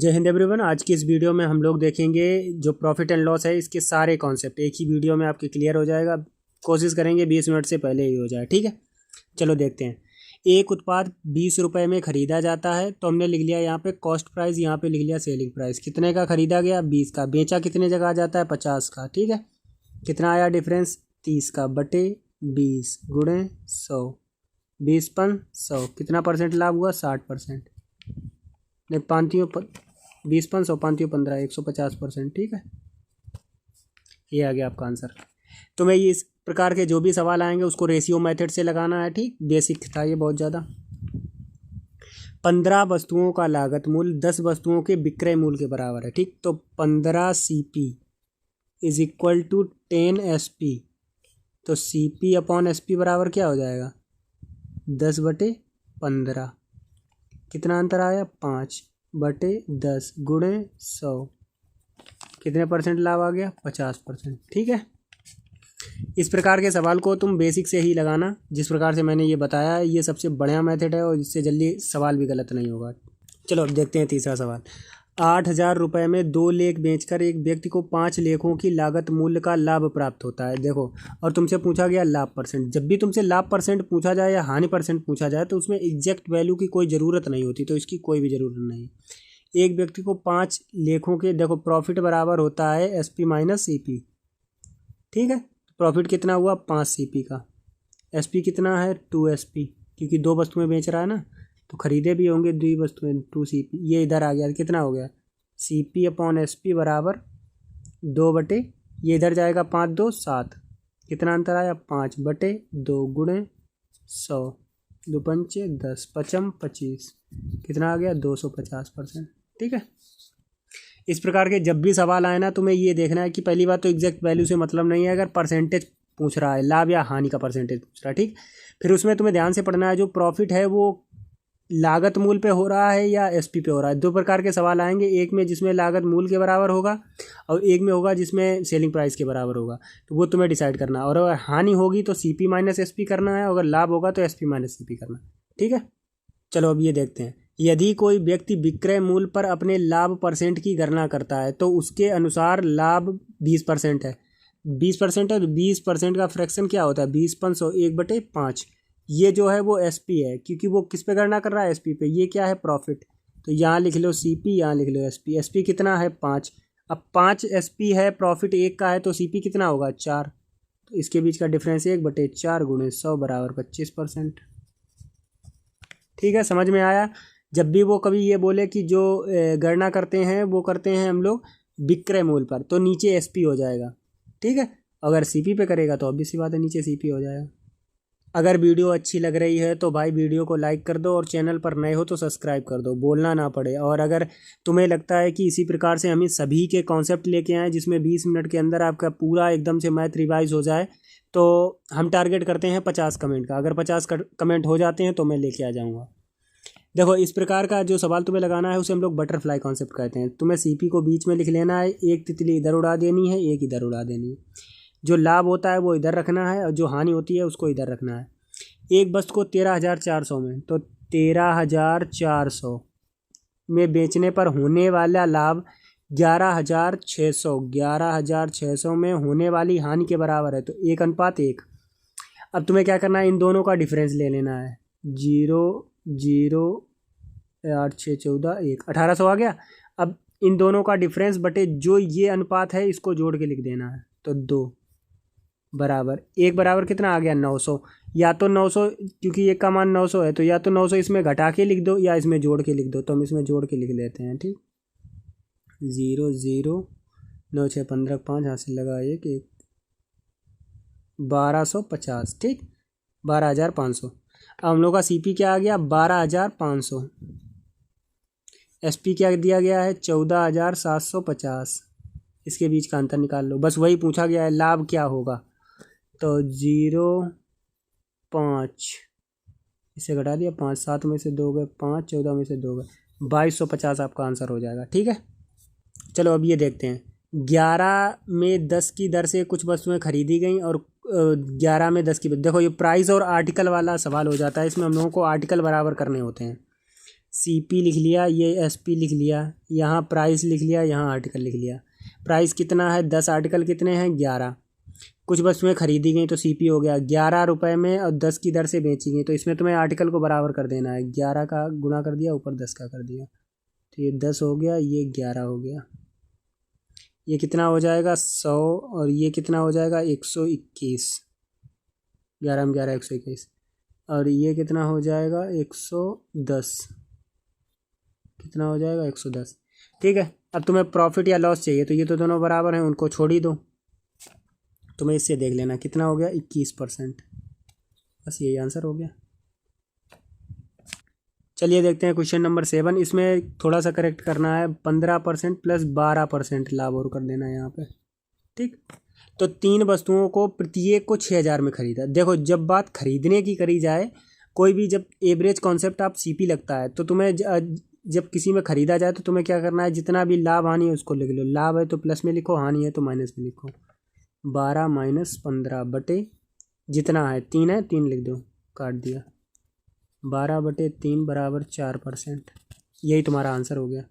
जय हिंद एवरीवन। आज की इस वीडियो में हम लोग देखेंगे जो प्रॉफिट एंड लॉस है इसके सारे कॉन्सेप्ट एक ही वीडियो में आपके क्लियर हो जाएगा। कोशिश करेंगे 20 मिनट से पहले ही हो जाए, ठीक है। चलो देखते हैं। एक उत्पाद 20 रुपये में ख़रीदा जाता है तो हमने लिख लिया यहाँ पे कॉस्ट प्राइस, यहाँ पे लिख लिया सेलिंग प्राइस। कितने का ख़रीदा गया? 20 का। बेचा कितने जगह आ जाता है? 50 का, ठीक है। कितना आया डिफरेंस? 30 का बटे 20 गुणे 100, 20×100 कितना परसेंट लाभ हुआ? 60%। नहीं, 20×100 15 150%, ठीक है। ये आ गया आपका आंसर। तो मैं ये इस प्रकार के जो भी सवाल आएंगे उसको रेशियो मेथड से लगाना है, ठीक। बेसिक था ये बहुत ज़्यादा। 15 वस्तुओं का लागत मूल्य 10 वस्तुओं के विक्रय मूल्य के बराबर है, ठीक। तो 15 CP is equal to 10 SP। तो CP अपॉन SP बराबर क्या हो जाएगा? 10/15। कितना अंतर आया? 5/10 गुणे 100। कितने परसेंट लाभ आ गया? 50%, ठीक है। इस प्रकार के सवाल को तुम बेसिक से ही लगाना, जिस प्रकार से मैंने ये बताया है। ये सबसे बढ़िया मेथड है और इससे जल्दी सवाल भी गलत नहीं होगा। चलो अब देखते हैं तीसरा सवाल। 8,000 रुपये में 2 लेख बेचकर एक व्यक्ति को 5 लेखों की लागत मूल्य का लाभ प्राप्त होता है। देखो, और तुमसे पूछा गया लाभ परसेंट। जब भी तुमसे लाभ परसेंट पूछा जाए या हानि परसेंट पूछा जाए तो उसमें एग्जैक्ट वैल्यू की कोई ज़रूरत नहीं होती, तो इसकी कोई भी ज़रूरत नहीं। एक व्यक्ति को 5 लेखों के, देखो प्रॉफिट बराबर होता है SP माइनस CP, ठीक है। प्रॉफिट कितना हुआ? 5 CP का। SP कितना है? 2 SP, क्योंकि 2 वस्तुएं बेच रहा है ना, तो खरीदे भी होंगे 2 वस्तुएं, 2 CP। ये इधर आ गया, कितना हो गया? CP अपॉन SP बराबर 2 बटे, ये इधर जाएगा 5 2 7। कितना अंतर आया? 5/2 गुणे 100, 2 पंचे 10, 5 25। कितना आ गया? 250%, ठीक है। इस प्रकार के जब भी सवाल आए ना, तुम्हें ये देखना है कि पहली बात तो एग्जैक्ट वैल्यू से मतलब नहीं है। अगर परसेंटेज पूछ रहा है, लाभ या हानि का परसेंटेज पूछ रहा है, ठीक। फिर उसमें तुम्हें ध्यान से पढ़ना है जो प्रॉफिट है वो लागत मूल्य पे हो रहा है या SP पे हो रहा है। 2 प्रकार के सवाल आएंगे, एक में जिसमें लागत मूल्य के बराबर होगा और एक में होगा जिसमें सेलिंग प्राइस के बराबर होगा। तो वो तुम्हें डिसाइड करना है। और अगर हानि होगी तो CP माइनस SP करना है, अगर लाभ होगा तो SP माइनस CP करना है, ठीक है। चलो अब ये देखते हैं। यदि कोई व्यक्ति विक्रय मूल्य पर अपने लाभ परसेंट की गणना करता है तो उसके अनुसार लाभ 20% है। 20% है तो 20% का फ्रैक्शन क्या होता है? 20×100 1/5। ये जो है वो SP है, क्योंकि वो किस पे गणना कर रहा है? SP पे। ये क्या है? प्रॉफिट। तो यहाँ लिख लो CP, यहाँ लिख लो SP। SP कितना है? 5। अब 5 SP है, प्रॉफिट 1 का है, तो CP कितना होगा? 4। तो इसके बीच का डिफरेंस 1/4 गुणे 100 बराबर 25%, ठीक है। समझ में आया? जब भी वो कभी ये बोले कि जो गणना करते हैं वो करते हैं हम लोग विक्रय मूल्य पर, तो नीचे SP हो जाएगा, ठीक है। अगर CP पे करेगा तो ऑब्वियस सी बात है नीचे CP हो जाएगा। अगर वीडियो अच्छी लग रही है तो भाई वीडियो को लाइक कर दो और चैनल पर नए हो तो सब्सक्राइब कर दो, बोलना ना पड़े। और अगर तुम्हें लगता है कि इसी प्रकार से हम सभी के कॉन्सेप्ट लेके आएँ जिसमें 20 मिनट के अंदर आपका पूरा एकदम से मैथ रिवाइज हो जाए, तो हम टारगेट करते हैं 50 कमेंट का। अगर 50 कमेंट हो जाते हैं तो मैं लेके आ जाऊँगा। देखो, इस प्रकार का जो सवाल तुम्हें लगाना है उसे हम लोग बटरफ्लाई कॉन्सेप्ट कहते हैं। तुम्हें CP को बीच में लिख लेना है, एक तितली इधर उड़ा देनी है, एक इधर उड़ा देनी है। जो लाभ होता है वो इधर रखना है और जो हानि होती है उसको इधर रखना है। एक वस्तु को 13,400 में, तो 13,400 में बेचने पर होने वाला लाभ 11,600, 11,600 में होने वाली हानि के बराबर है, तो 1:1। अब तुम्हें क्या करना है? इन दोनों का डिफरेंस ले लेना है। 0 0 8 6 14 1, 1,800 आ गया। अब इन दोनों का डिफरेंस बटे जो ये अनुपात है इसको जोड़ के लिख देना है। तो 2 बराबर 1 बराबर कितना आ गया? 900। या तो 900, क्योंकि एक का मान 900 है, तो या तो 900 इसमें घटा के लिख दो या इसमें जोड़ के लिख दो। तो हम इसमें जोड़ के लिख लेते हैं, ठीक। 0 0 9 6 15 5, यहाँ से लगा 1 1, 1250, ठीक। 12,500। अब हम लोग का CP क्या आ गया? 12,500। SP क्या दिया गया है? 14,750। इसके बीच का अंतर निकाल लो, बस वही पूछा गया है। लाभ क्या होगा? तो 0.5, इसे घटा दिया 5, 7 में से 2 गए 5, 14 में से 2 गए 2250 आपका आंसर हो जाएगा, ठीक है। चलो अब ये देखते हैं। 11 में 10 की दर से कुछ वस्तुएं खरीदी गई और 11 में 10 की। देखो, ये प्राइस और आर्टिकल वाला सवाल हो जाता है। इसमें हम लोगों को आर्टिकल बराबर करने होते हैं। CP लिख लिया, ये SP लिख लिया, यहाँ प्राइस लिख लिया, यहाँ आर्टिकल लिख लिया। प्राइस कितना है 10, आर्टिकल कितने हैं 11। कुछ वस्तुएं खरीदी गई तो CP हो गया 11 रुपये में और 10 की दर से बेची गई, तो इसमें तुम्हें आर्टिकल को बराबर कर देना है। 11 का गुना कर दिया, ऊपर 10 का कर दिया, तो ये 10 हो गया, ये 11 हो गया। ये कितना हो जाएगा 100, और ये कितना हो जाएगा 121। 11 में 11 121, और ये कितना हो जाएगा 110। कितना हो जाएगा 110। ठीक है, अब तुम्हें प्रॉफिट या लॉस चाहिए, तो ये तो दोनों बराबर हैं, उनको छोड़ ही दो। तुम्हें इससे देख लेना कितना हो गया 21%। बस यही आंसर हो गया। चलिए देखते हैं क्वेश्चन नंबर 7। इसमें थोड़ा सा करेक्ट करना है, 15% प्लस 12% लाभ और कर देना है यहाँ पे। ठीक, तो 3 वस्तुओं को प्रत्येक को 6000 में खरीदा। देखो, जब बात खरीदने की करी जाए, कोई भी जब एवरेज कॉन्सेप्ट आप CP लगता है, तो तुम्हें जब किसी में खरीदा जाए तो तुम्हें क्या करना है, जितना भी लाभ हानि है उसको लिख लो। लाभ है तो प्लस में लिखो, हानि है तो माइनस में लिखो। 12 माइनस 15 बटे जितना है 3 है, 3 लिख दो, काट दिया। 12 बटे 3 बराबर 4%। यही तुम्हारा आंसर हो गया।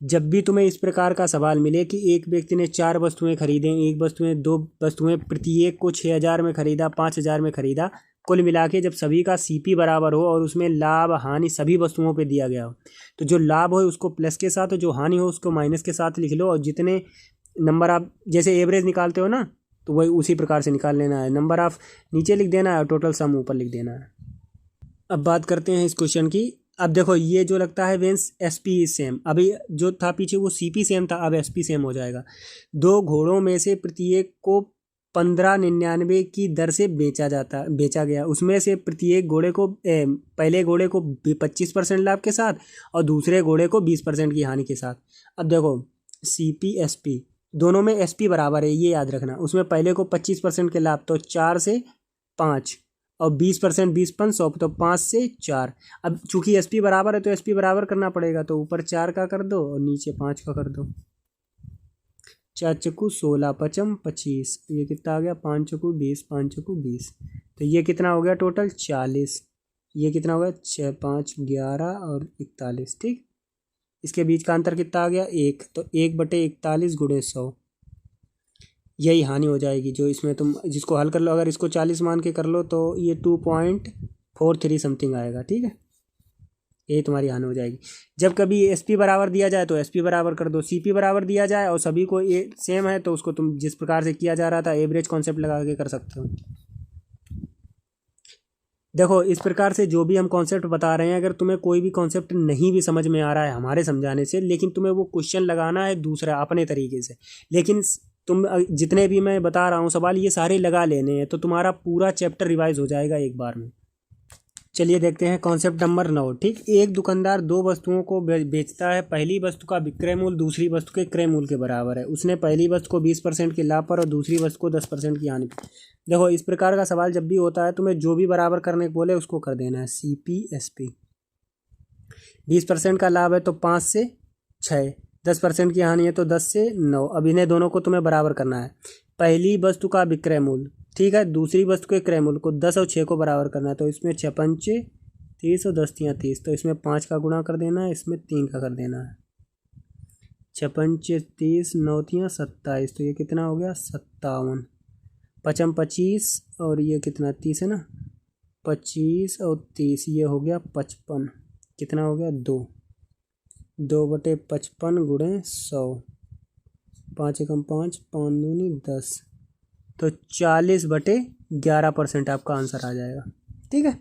जब भी तुम्हें इस प्रकार का सवाल मिले कि एक व्यक्ति ने 4 वस्तुएं खरीदें, एक वस्तुएं 2 वस्तुएं, प्रत्येक को 6000 में खरीदा, 5000 में खरीदा, कुल मिला के जब सभी का CP बराबर हो और उसमें लाभ हानि सभी वस्तुओं पे दिया गया हो, तो जो लाभ हो उसको प्लस के साथ और जो हानि हो उसको माइनस के साथ लिख लो। और जितने नंबर आप जैसे एवरेज निकालते हो ना, तो वही उसी प्रकार से निकाल लेना है। नंबर आप नीचे लिख देना है और टोटल सम ऊपर लिख देना है। अब बात करते हैं इस क्वेश्चन की। अब देखो, ये जो लगता है वेंस SP सेम, अभी जो था पीछे वो CP सेम था, अब SP सेम हो जाएगा। 2 घोड़ों में से प्रत्येक को 15.99 की दर से बेचा गया। उसमें से प्रत्येक घोड़े को पहले घोड़े को 25% लाभ के साथ और दूसरे घोड़े को 20% की हानि के साथ। अब देखो, CP SP दोनों में SP बराबर है, ये याद रखना। उसमें पहले को 25% के लाभ, तो 4 से 5, और 20% 20 5 100, तो 5 से 4। अब चूंकि SP बराबर है तो SP बराबर करना पड़ेगा, तो ऊपर 4 का कर दो और नीचे 5 का कर दो। 4 चक्कू 16, 5 25, ये कितना आ गया 5 चक्कू 20, 5 चक्कू 20, तो ये कितना हो गया टोटल 40। ये कितना हो गया 6 5 11 और 41। ठीक, इसके बीच का अंतर कितना आ गया 1, तो 1 बटे 41 गुणे 100। यही हानि हो जाएगी जो इसमें तुम जिसको हल कर लो। अगर इसको 40 मान के कर लो तो ये 2.43 समथिंग आएगा। ठीक है, यही तुम्हारी हानि हो जाएगी। जब कभी SP बराबर दिया जाए तो SP बराबर कर दो, CP बराबर दिया जाए और सभी को ये सेम है तो उसको तुम जिस प्रकार से किया जा रहा था एवरेज कॉन्सेप्ट लगा के कर सकते हो। देखो, इस प्रकार से जो भी हम कॉन्सेप्ट बता रहे हैं, अगर तुम्हें कोई भी कॉन्सेप्ट नहीं भी समझ में आ रहा है हमारे समझाने से, लेकिन तुम्हें वो क्वेश्चन लगाना है दूसरा अपने तरीके से, लेकिन तुम जितने भी मैं बता रहा हूँ सवाल ये सारे लगा लेने हैं, तो तुम्हारा पूरा चैप्टर रिवाइज हो जाएगा एक बार में। चलिए देखते हैं कॉन्सेप्ट नंबर 9। ठीक, एक दुकानदार 2 वस्तुओं को बेचता है। पहली वस्तु का विक्रय मूल्य दूसरी वस्तु के क्रय मूल्य के बराबर है। उसने पहली वस्तु को 20% के लाभ पर और दूसरी वस्तु को 10% की हानि पर। देखो, इस प्रकार का सवाल जब भी होता है तुम्हें जो भी बराबर करने को बोले उसको कर देना है। CP SP 20% का लाभ है तो 5 से 6, 10% की हानि है तो 10 से 9। अब इन्हें दोनों को तुम्हें बराबर करना है। पहली वस्तु का विक्रय मूल्य, ठीक है, दूसरी वस्तु के क्रय मूल्य को 10 और 6 को बराबर करना है। तो इसमें 6 पंचे 30 और 10 तियाँ 30, तो इसमें 5 का गुणा कर देना है, इसमें 3 का कर देना है। 6 पंचे 30, 9 तियाँ 27, तो ये कितना हो गया 57। 5 25 और ये कितना 30 है ना, 25 और 30, ये हो गया 55। कितना हो गया 2 बटे 55 गुणे 100, 5 एकम 5, 5 दूनी 10, तो 40 बटे 11% आपका आंसर आ जाएगा। ठीक है,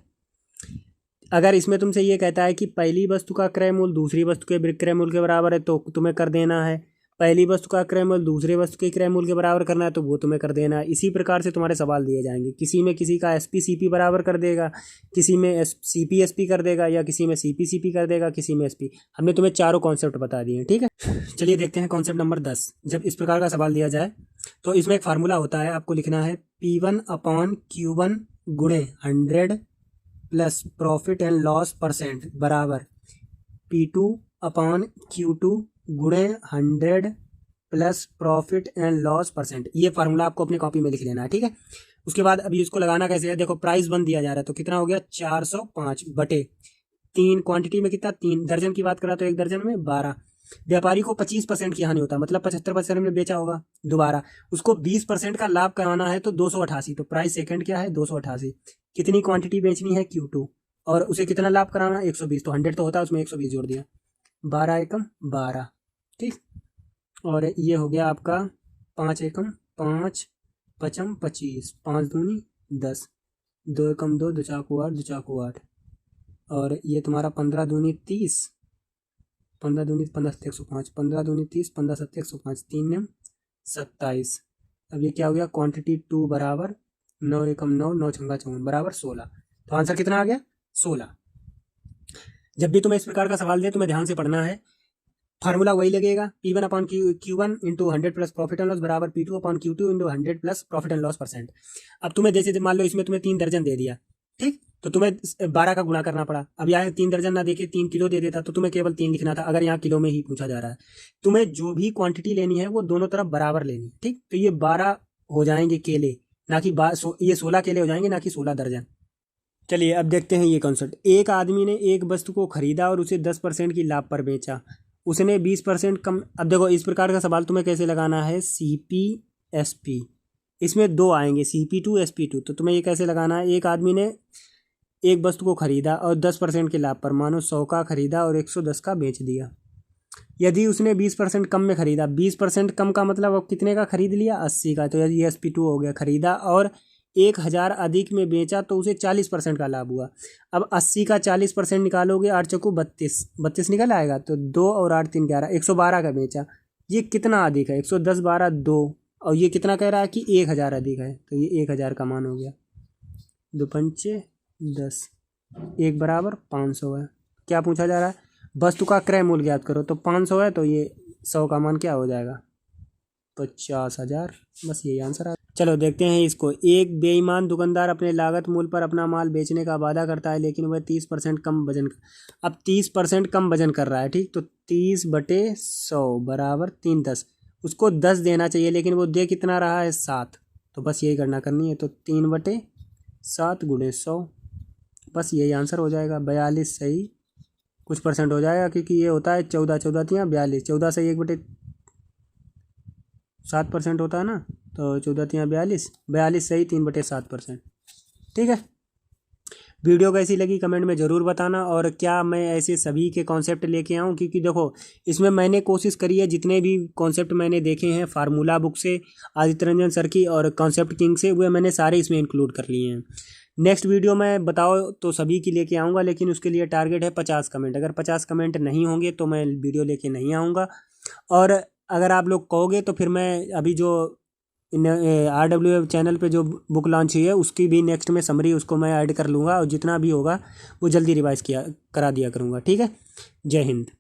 अगर इसमें तुमसे ये कहता है कि पहली वस्तु का क्रय मूल्य दूसरी वस्तु के विक्रय मूल्य के बराबर है तो तुम्हें कर देना है। पहली वस्तु का क्रय मूल्य दूसरे वस्तु के क्रय मूल्य के बराबर करना है तो वो तुम्हें कर देना है। इसी प्रकार से तुम्हारे सवाल दिए जाएंगे। किसी में किसी का SP CP बराबर कर देगा, किसी में CP SP कर देगा, या किसी में CP CP कर देगा, किसी में SP। हमने तुम्हें चारों कॉन्सेप्ट बता दिए। ठीक है, चलिए देखते हैं कॉन्सेप्ट नंबर 10। जब इस प्रकार का सवाल दिया जाए तो इसमें एक फार्मूला होता है, आपको लिखना है P1/Q1 गुणे 100 plus profit and loss percent बराबर P2/Q2 गुणे 100 plus profit and loss percent. ये फार्मूला आपको अपनी कॉपी में लिख लेना है। ठीक है, उसके बाद अभी इसको लगाना कैसे है, देखो प्राइस 1 दिया जा रहा है तो कितना हो गया 405 बटे 3 क्वांटिटी में कितना 3 दर्जन की बात करा तो 1 दर्जन में 12। व्यापारी को 25% की हानि होता है, मतलब 75% में बेचा होगा दोबारा, उसको 20% का लाभ कराना है तो 288। तो प्राइस सेकंड क्या है 288। कितनी क्वांटिटी बेचनी है Q2 और उसे कितना लाभ कराना है 120। तो 100 तो होता है, उसमें 120 जोड़ दिया, 12 एकम 12। ठीक, और ये हो गया आपका 5 एकम 5 पचम 25, 5 दूनी 10, 2 एकम 2, 2 चाकू 8, 2 चाकू 8, और ये तुम्हारा 15 दूनी 30, 15 दूनी 15 सत्ते 105, 15 दूनी 30, 15 सत्ते 105, 3 ने 27। अब ये क्या हो गया क्वांटिटी 2 बराबर 9 एकम 9, 9 छंगा 54 बराबर 16। तो आंसर कितना आ गया 16। जब भी तुम्हें इस प्रकार का सवाल दे तुम्हें ध्यान से पढ़ना है, फार्मूला वही लगेगा, P1 upon Q1 into 100 plus profit and loss बराबर P2 upon Q2 into 100 plus profit and loss percent. अब तुम्हें जैसे मान लो इसमें तुम्हें 3 दर्जन दे दिया, ठीक, तो तुम्हें 12 का गुणा करना पड़ा। अब यहाँ 3 दर्जन ना देके 3 किलो दे देता तो तुम्हें केवल 3 लिखना था, अगर यहाँ किलो में ही पूछा जा रहा है। तुम्हें जो भी क्वांटिटी लेनी है वो दोनों तरफ बराबर लेनी है, ठीक। तो ये 12 हो जाएंगे केले, ना कि ये 16 केले हो जाएंगे, ना कि 16 दर्जन। चलिए अब देखते हैं ये कॉन्सेप्ट। एक आदमी ने एक वस्तु को खरीदा और उसे 10% की लाभ पर बेचा, उसने 20% कम। अब देखो इस प्रकार का सवाल तुम्हें कैसे लगाना है, CP इसमें 2 आएंगे, CP2 SP2। तो तुम्हें ये कैसे लगाना है, एक आदमी ने एक वस्तु को खरीदा और 10% के लाभ पर, मानो 100 का खरीदा और 110 का बेच दिया। यदि उसने 20% कम में खरीदा, 20% कम का मतलब अब कितने का खरीद लिया 80 का, तो यदि SP2 हो गया, खरीदा और 1000 अधिक में बेचा तो उसे 40% का लाभ हुआ। अब 80 का 40% निकालोगे, 8 चौको 32 निकल आएगा, तो 2 और 8 3 11, 112 का बेचा। ये कितना अधिक है 110 12 2, और ये कितना कह रहा है कि 1000 अधिक है, तो ये 1000 का मान हो गया। 2 पंचे 10, 1 बराबर 500 है। क्या पूछा जा रहा है, वस्तु का क्रय मूल्य ज्ञात करो। तो 500 है तो ये 100 का मान क्या हो जाएगा 50,000। बस यही आंसर है। चलो देखते हैं इसको। एक बेईमान दुकानदार अपने लागत मूल्य पर अपना माल बेचने का वादा करता है, लेकिन वह 30% कम वजन अब 30% कम वजन कर रहा है, ठीक। तो 30/100 बराबर 3 10, उसको 10 देना चाहिए, लेकिन वो दे कितना रहा है 7। तो बस यही गणना करनी है, तो 3/7 गुणे 100, बस यही आंसर हो जाएगा। 42 सही कुछ % हो जाएगा, क्योंकि ये होता है 14 14 42, 14 से 1/7% होता है ना, तो 14 42, 42 सही 3/7%। ठीक है, वीडियो कैसी लगी कमेंट में ज़रूर बताना, और क्या मैं ऐसे सभी के कॉन्सेप्ट लेके आऊँ, क्योंकि देखो इसमें मैंने कोशिश करी है, जितने भी कॉन्सेप्ट मैंने देखे हैं फार्मूला बुक से, आदित्य रंजन सर की और कॉन्सेप्ट किंग से, वे मैंने सारे इसमें इंक्लूड कर लिए हैं। नेक्स्ट वीडियो में बताओ तो सभी की लेके आऊँगा, लेकिन उसके लिए टारगेट है 50 कमेंट। अगर 50 कमेंट नहीं होंगे तो मैं वीडियो लेके नहीं आऊँगा, और अगर आप लोग कहोगे तो फिर मैं अभी जो RWF चैनल पे जो बुक लॉन्च हुई है उसकी भी नेक्स्ट में समरी उसको मैं ऐड कर लूँगा, और जितना भी होगा वो जल्दी रिवाइज़ करा दिया करूँगा। ठीक है, जय हिंद।